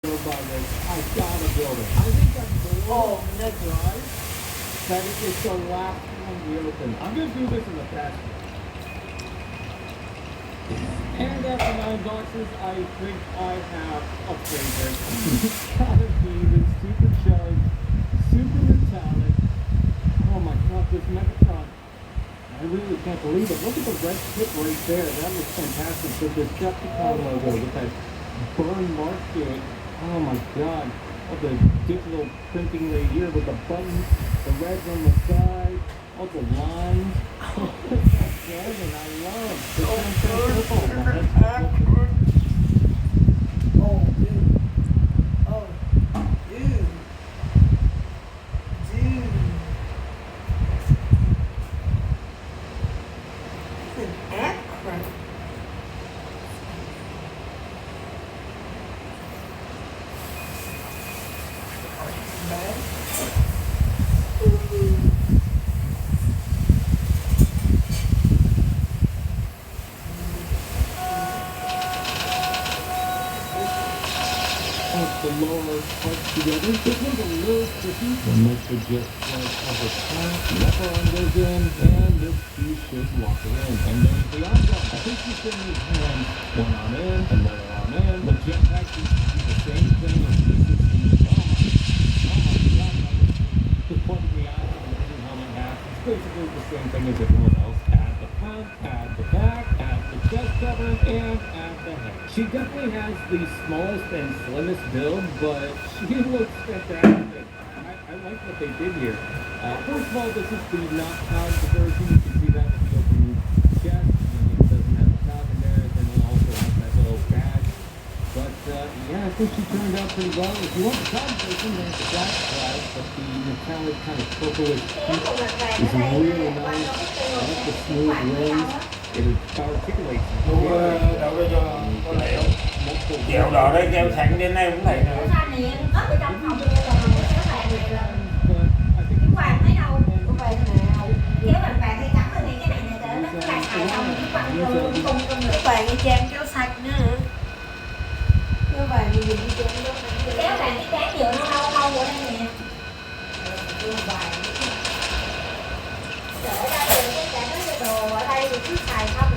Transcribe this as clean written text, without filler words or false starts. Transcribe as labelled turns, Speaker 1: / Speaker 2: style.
Speaker 1: About this, I gotta build it. I think I'm more that drive that it's the last one we open. I'm gonna do this in the past. And after 9 boxes, I think I have a favorite. It's gotta be this supercharged, super metallic. Oh my god, this Megatron. I really can't believe it. Look at the red tip right there. That looks fantastic. So this Decepticon logo with that burn mark to it. Oh my god. All the digital printing right here with the buttons, the reds on the side, all the lines. That's good, and I love the purple.
Speaker 2: Oh, dude. Oh, dude. Dude. It's an acronym.
Speaker 1: The lower parts together. This one's a little tricky. The next are just like over top. The upper arm goes in, and this piece should lock it in. And then the arm gun. I think you can need hands. One arm in, another arm in. The jetpack needs to do the same thing as this is. Oh my god. Just plugging the eyes and the helmet hat. It's basically the same thing as everyone else. Add the front, add the back, add the chest cover, and add the head. She definitely has the smallest and slimmest build, but she looks fantastic. I like what they did here. First of all, this is the not powered version. You can see that with the open chest. It doesn't have the top in there. Then it also has that little badge. But yeah, I think she turned out pretty well. If you want the top version, there's the black side, but the metallic kind of purplish pink is really nice. I like the smooth rims. It articulates
Speaker 3: Đu đậu ra cho có lẹo dẹo đỏ đấy dẹo thẳng đến đây cũng này nữa.
Speaker 4: Ấp ở trong phòng kia là kéo vàng này là cái vàng thấy đâu cái vàng nào kéo vàng vàng hay trắng lên cái này nè nó xài xài không cái vàng tung nữa vàng y chang kéo sạch nữa kéo vàng gì kéo vàng cái cán nhựa nó lâu lâu ở đây nè vàng ở đây thì cái đồ ở đây thì cứ xài không